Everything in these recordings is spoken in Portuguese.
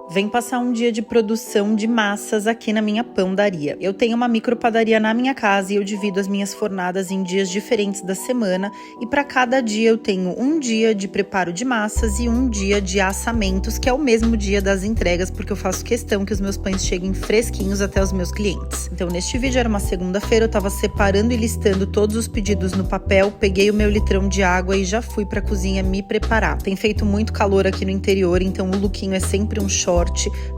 Vem passar um dia de produção de massas aqui na minha padaria. Eu tenho uma micropadaria na minha casa e eu divido as minhas fornadas em dias diferentes da semana e para cada dia eu tenho um dia de preparo de massas e um dia de assamentos, que é o mesmo dia das entregas, porque eu faço questão que os meus pães cheguem fresquinhos até os meus clientes. Então neste vídeo era uma segunda-feira, eu tava separando e listando todos os pedidos no papel, peguei o meu litrão de água e já fui pra cozinha me preparar. Tem feito muito calor aqui no interior, então o lookinho é sempre um short,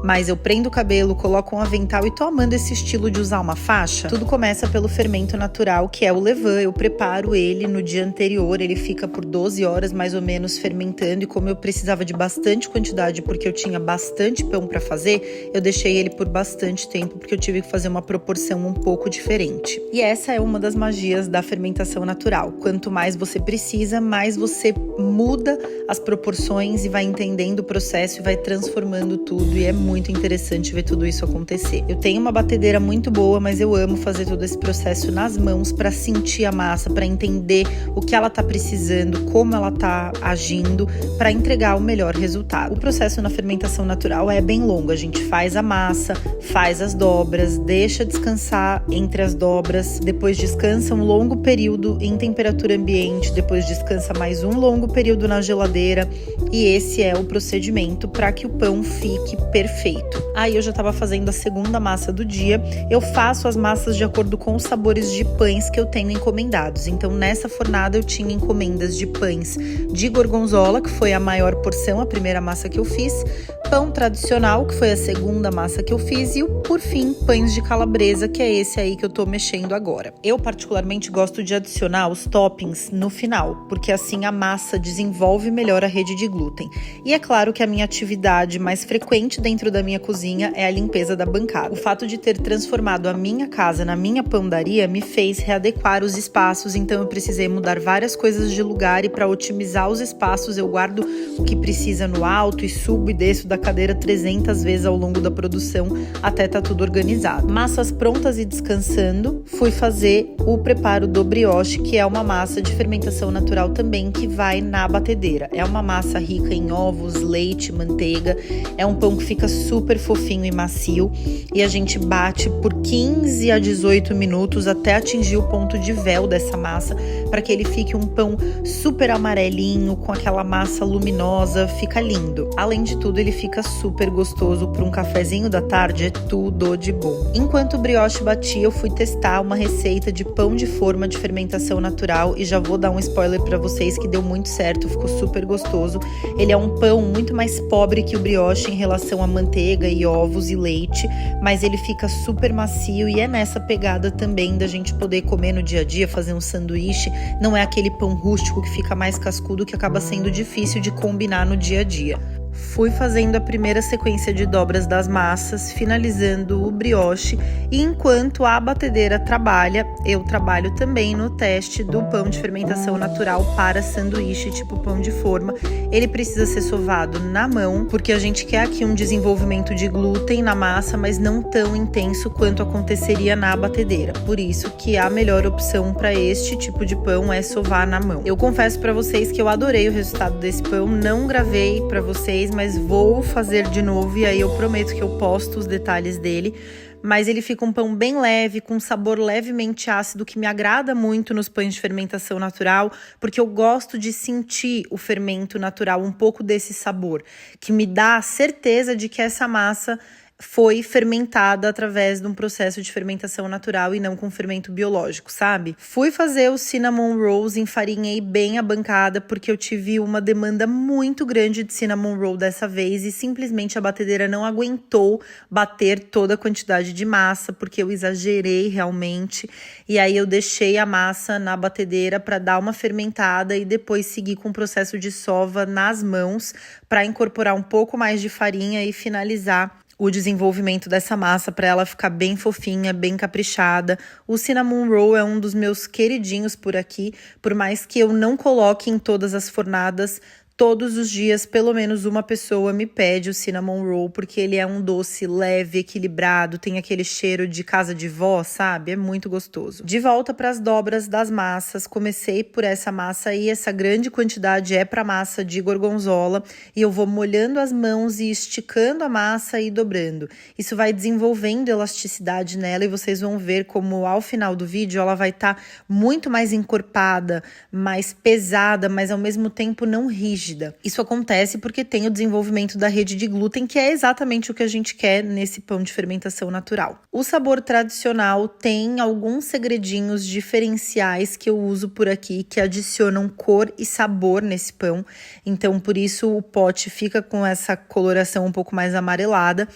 mas eu prendo o cabelo, coloco um avental e tô amando esse estilo de usar uma faixa. Tudo começa pelo fermento natural, que é o levain. Eu preparo ele no dia anterior, ele fica por 12 horas mais ou menos fermentando, e como eu precisava de bastante quantidade porque eu tinha bastante pão para fazer, eu deixei ele por bastante tempo porque eu tive que fazer uma proporção um pouco diferente. E essa é uma das magias da fermentação natural. Quanto mais você precisa, mais você muda as proporções e vai entendendo o processo e vai transformando tudo, e é muito interessante ver tudo isso acontecer. Eu tenho uma batedeira muito boa, mas eu amo fazer todo esse processo nas mãos para sentir a massa, para entender o que ela tá precisando, como ela tá agindo, para entregar o melhor resultado. O processo na fermentação natural é bem longo. A gente faz a massa, faz as dobras, deixa descansar entre as dobras, depois descansa um longo período em temperatura ambiente, depois descansa mais um longo período na geladeira, e esse é o procedimento para que o pão fique perfeito. Aí eu já estava fazendo a segunda massa do dia. Eu faço as massas de acordo com os sabores de pães que eu tenho encomendados. Então nessa fornada eu tinha encomendas de pães de gorgonzola, que foi a maior porção, a primeira massa que eu fiz, pão tradicional, que foi a segunda massa que eu fiz, e por fim pães de calabresa, que é esse aí que eu tô mexendo agora. Eu particularmente gosto de adicionar os toppings no final, porque assim a massa desenvolve melhor a rede de glúten. E é claro que a minha atividade mais frequente dentro da minha cozinha é a limpeza da bancada. O fato de ter transformado a minha casa na minha padaria me fez readequar os espaços, então eu precisei mudar várias coisas de lugar, e para otimizar os espaços eu guardo o que precisa no alto e subo e desço da cadeira 300 vezes ao longo da produção até tá tudo organizado. Massas prontas e descansando, fui fazer o preparo do brioche, que é uma massa de fermentação natural também, que vai na batedeira. É uma massa rica em ovos, leite, manteiga. É um pão que fica super fofinho e macio, e a gente bate por 15 a 18 minutos até atingir o ponto de véu dessa massa, para que ele fique um pão super amarelinho, com aquela massa luminosa, fica lindo. Além de tudo, ele fica super gostoso para um cafezinho da tarde, é tudo de bom. Enquanto o brioche batia, eu fui testar uma receita de pão de forma de fermentação natural, e já vou dar um spoiler para vocês que deu muito certo, ficou super gostoso. Ele é um pão muito mais pobre que o brioche em relação a manteiga e ovos e leite, mas ele fica super macio, e é nessa pegada também da gente poder comer no dia a dia, fazer um sanduíche. Não é aquele pão rústico que fica mais cascudo, que acaba sendo difícil de combinar no dia a dia. Fui fazendo a primeira sequência de dobras das massas, finalizando o brioche, e enquanto a batedeira trabalha, eu trabalho também no teste do pão de fermentação natural para sanduíche tipo pão de forma. Ele precisa ser sovado na mão, porque a gente quer aqui um desenvolvimento de glúten na massa, mas não tão intenso quanto aconteceria na batedeira. Por isso que a melhor opção para este tipo de pão é sovar na mão. Eu confesso para vocês que eu adorei o resultado desse pão, não gravei para vocês, mas vou fazer de novo, e aí eu prometo que eu posto os detalhes dele. Mas ele fica um pão bem leve, com um sabor levemente ácido, que me agrada muito nos pães de fermentação natural, porque eu gosto de sentir o fermento natural, um pouco desse sabor, que me dá a certeza de que essa massa foi fermentada através de um processo de fermentação natural e não com fermento biológico, sabe? Fui fazer os cinnamon rolls, enfarinhei bem a bancada, porque eu tive uma demanda muito grande de cinnamon roll dessa vez, e simplesmente a batedeira não aguentou bater toda a quantidade de massa, porque eu exagerei realmente, e aí eu deixei a massa na batedeira para dar uma fermentada e depois seguir com o processo de sova nas mãos para incorporar um pouco mais de farinha e finalizar o desenvolvimento dessa massa para ela ficar bem fofinha, bem caprichada. O cinnamon roll é um dos meus queridinhos por aqui, por mais que eu não coloque em todas as fornadas Todos os dias, pelo menos uma pessoa me pede o cinnamon roll, porque ele é um doce leve, equilibrado, tem aquele cheiro de casa de vó, sabe? É muito gostoso. De volta para as dobras das massas, comecei por essa massa aí, essa grande quantidade é para massa de gorgonzola, e eu vou molhando as mãos e esticando a massa e dobrando. Isso vai desenvolvendo elasticidade nela e vocês vão ver como ao final do vídeo ela vai estar muito mais encorpada, mais pesada, mas ao mesmo tempo não rígida. Isso acontece porque tem o desenvolvimento da rede de glúten, que é exatamente o que a gente quer nesse pão de fermentação natural. O sabor tradicional tem alguns segredinhos diferenciais que eu uso por aqui, que adicionam cor e sabor nesse pão. Então, por isso o pote fica com essa coloração um pouco mais amarelada.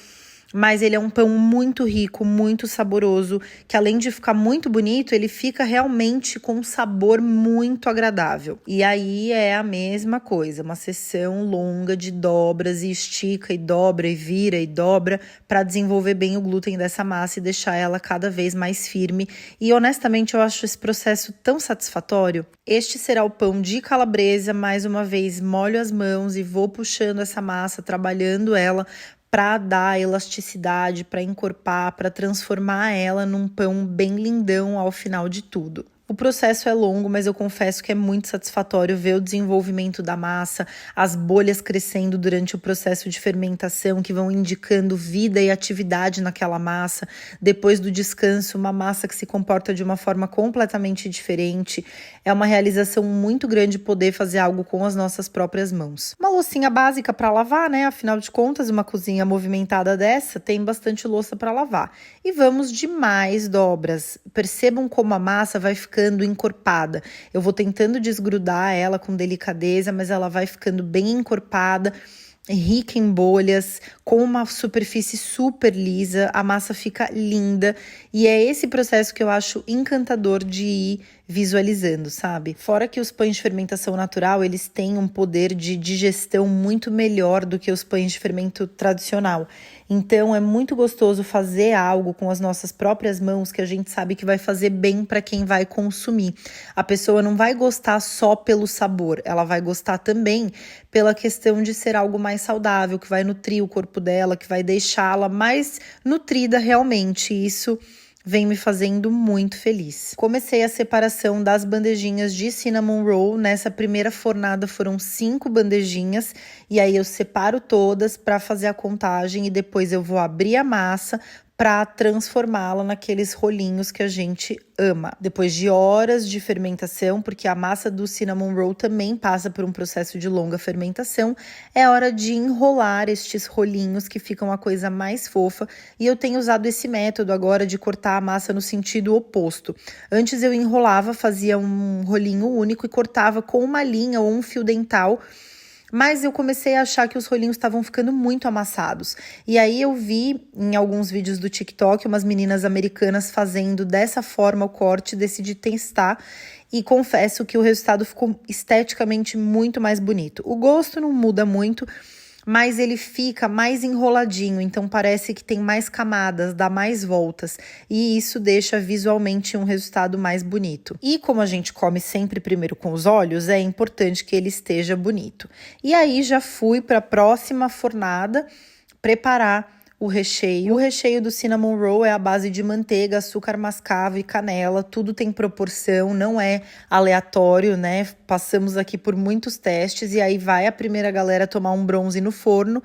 Mas ele é um pão muito rico, muito saboroso, que além de ficar muito bonito, ele fica realmente com um sabor muito agradável. E aí é a mesma coisa, uma sessão longa de dobras e estica e dobra e vira e dobra para desenvolver bem o glúten dessa massa e deixar ela cada vez mais firme. E honestamente eu acho esse processo tão satisfatório. Este será o pão de calabresa, mais uma vez molho as mãos e vou puxando essa massa, trabalhando ela para dar elasticidade, para encorpar, para transformar ela num pão bem lindão ao final de tudo. O processo é longo, mas eu confesso que é muito satisfatório ver o desenvolvimento da massa, as bolhas crescendo durante o processo de fermentação, que vão indicando vida e atividade naquela massa. Depois do descanso, uma massa que se comporta de uma forma completamente diferente. É uma realização muito grande poder fazer algo com as nossas próprias mãos. Uma loucinha básica para lavar, né? Afinal de contas, uma cozinha movimentada dessa tem bastante louça para lavar. E vamos de mais dobras. Percebam como a massa vai ficando encorpada. Eu vou tentando desgrudar ela com delicadeza, mas ela vai ficando bem encorpada, rica em bolhas, com uma superfície super lisa, a massa fica linda e é esse processo que eu acho encantador de ir visualizando, sabe? Fora que os pães de fermentação natural, eles têm um poder de digestão muito melhor do que os pães de fermento tradicional. Então é muito gostoso fazer algo com as nossas próprias mãos que a gente sabe que vai fazer bem para quem vai consumir. A pessoa não vai gostar só pelo sabor, ela vai gostar também pela questão de ser algo mais saudável, que vai nutrir o corpo dela, que vai deixá-la mais nutrida realmente. Isso vem me fazendo muito feliz. Comecei a separação das bandejinhas de cinnamon roll. Nessa primeira fornada foram 5 bandejinhas e aí eu separo todas para fazer a contagem e depois eu vou abrir a massa para transformá-la naqueles rolinhos que a gente ama. Depois de horas de fermentação, porque a massa do cinnamon roll também passa por um processo de longa fermentação, é hora de enrolar estes rolinhos que ficam a coisa mais fofa. E eu tenho usado esse método agora de cortar a massa no sentido oposto. Antes eu enrolava, fazia um rolinho único e cortava com uma linha ou um fio dental. Mas eu comecei a achar que os rolinhos estavam ficando muito amassados. E aí eu vi em alguns vídeos do TikTok umas meninas americanas fazendo dessa forma o corte, decidi testar e confesso que o resultado ficou esteticamente muito mais bonito. O gosto não muda muito, mas ele fica mais enroladinho, então parece que tem mais camadas, dá mais voltas, e isso deixa visualmente um resultado mais bonito. E como a gente come sempre primeiro com os olhos, é importante que ele esteja bonito. E aí já fui para a próxima fornada preparar o recheio. O recheio do cinnamon roll é a base de manteiga, açúcar mascavo e canela. Tudo tem proporção, não é aleatório, né? Passamos aqui por muitos testes e aí vai a primeira galera tomar um bronze no forno.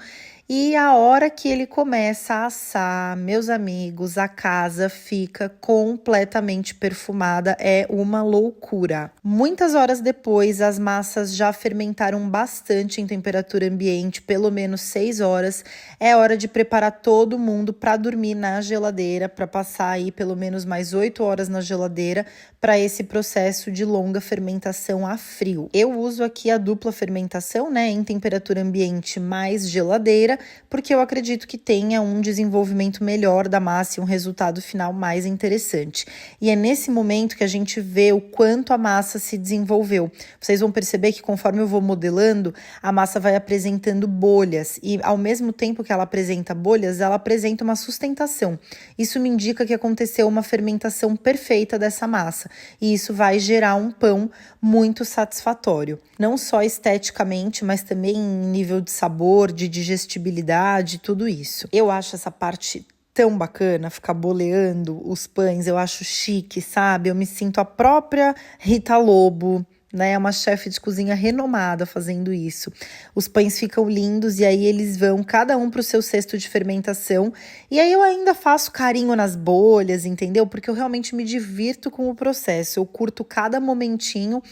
E a hora que ele começa a assar, meus amigos, a casa fica completamente perfumada, é uma loucura. Muitas horas depois, as massas já fermentaram bastante em temperatura ambiente, pelo menos 6 horas. É hora de preparar todo mundo para dormir na geladeira, para passar aí pelo menos mais 8 horas na geladeira, para esse processo de longa fermentação a frio. Eu uso aqui a dupla fermentação, né, em temperatura ambiente mais geladeira, porque eu acredito que tenha um desenvolvimento melhor da massa e um resultado final mais interessante. E é nesse momento que a gente vê o quanto a massa se desenvolveu. Vocês vão perceber que conforme eu vou modelando, a massa vai apresentando bolhas e ao mesmo tempo que ela apresenta bolhas, ela apresenta uma sustentação. Isso me indica que aconteceu uma fermentação perfeita dessa massa e isso vai gerar um pão muito satisfatório. Não só esteticamente, mas também em nível de sabor, de digestibilidade, tudo isso. Eu acho essa parte tão bacana, ficar boleando os pães, eu acho chique, sabe? Eu me sinto a própria Rita Lobo, né? É uma chefe de cozinha renomada fazendo isso. Os pães ficam lindos e aí eles vão cada um para o seu cesto de fermentação. E aí eu ainda faço carinho nas bolhas, entendeu? Porque eu realmente me divirto com o processo. Eu curto cada momentinho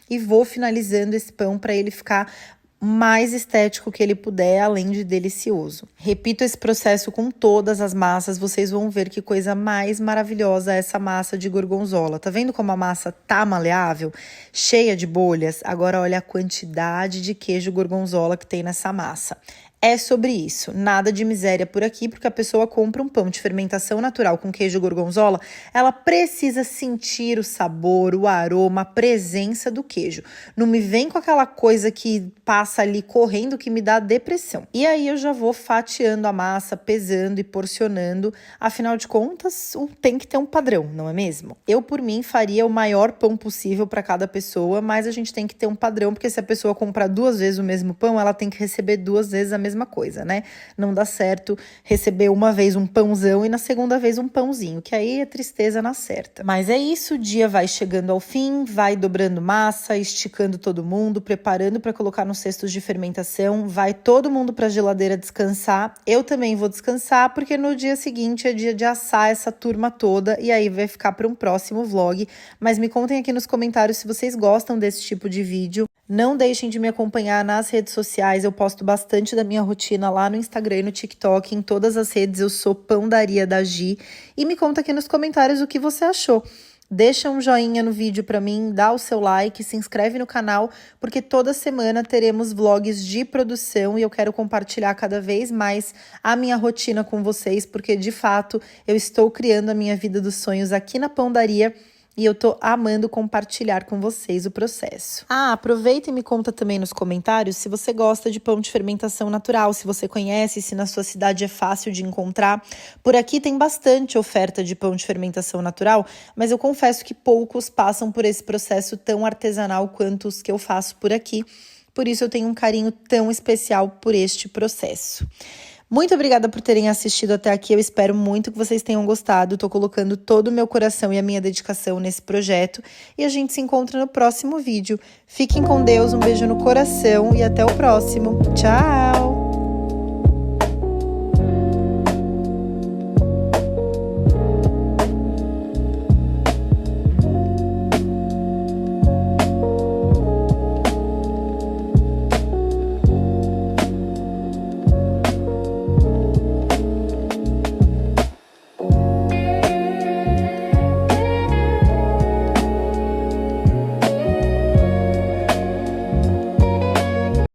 e vou finalizando esse pão para ele ficar mais estético que ele puder, além de delicioso. Repito esse processo com todas as massas, vocês vão ver que coisa mais maravilhosa é essa massa de gorgonzola. Tá vendo como a massa tá maleável? Cheia de bolhas? Agora olha a quantidade de queijo gorgonzola que tem nessa massa. É sobre isso, nada de miséria por aqui, porque a pessoa compra um pão de fermentação natural com queijo gorgonzola, ela precisa sentir o sabor, o aroma, a presença do queijo. Não me vem com aquela coisa que passa ali correndo que me dá depressão. E aí eu já vou fatiando a massa, pesando e porcionando, afinal de contas, tem que ter um padrão, não é mesmo? Eu, por mim, faria o maior pão possível para cada pessoa, mas a gente tem que ter um padrão, porque se a pessoa comprar 2 vezes o mesmo pão, ela tem que receber 2 vezes a mesma coisa, né? Não dá certo receber uma vez um pãozão e na segunda vez um pãozinho, que aí é tristeza na certa. Mas é isso, o dia vai chegando ao fim, vai dobrando massa, esticando todo mundo, preparando para colocar nos cestos de fermentação, vai todo mundo para a geladeira descansar. Eu também vou descansar, porque no dia seguinte é dia de assar essa turma toda e aí vai ficar para um próximo vlog. Mas me contem aqui nos comentários se vocês gostam desse tipo de vídeo. Não deixem de me acompanhar nas redes sociais, eu posto bastante da minha rotina lá no Instagram e no TikTok, em todas as redes eu sou Pãodaria da Gi. E me conta aqui nos comentários o que você achou. Deixa um joinha no vídeo pra mim, dá o seu like, se inscreve no canal, porque toda semana teremos vlogs de produção e eu quero compartilhar cada vez mais a minha rotina com vocês, porque de fato eu estou criando a minha vida dos sonhos aqui na Pãodaria. E eu tô amando compartilhar com vocês o processo. Aproveita e me conta também nos comentários se você gosta de pão de fermentação natural, se você conhece, se na sua cidade é fácil de encontrar. Por aqui tem bastante oferta de pão de fermentação natural, mas eu confesso que poucos passam por esse processo tão artesanal quanto os que eu faço por aqui. Por isso eu tenho um carinho tão especial por este processo. Muito obrigada por terem assistido até aqui, eu espero muito que vocês tenham gostado, tô colocando todo o meu coração e a minha dedicação nesse projeto e a gente se encontra no próximo vídeo. Fiquem com Deus, um beijo no coração e até o próximo. Tchau!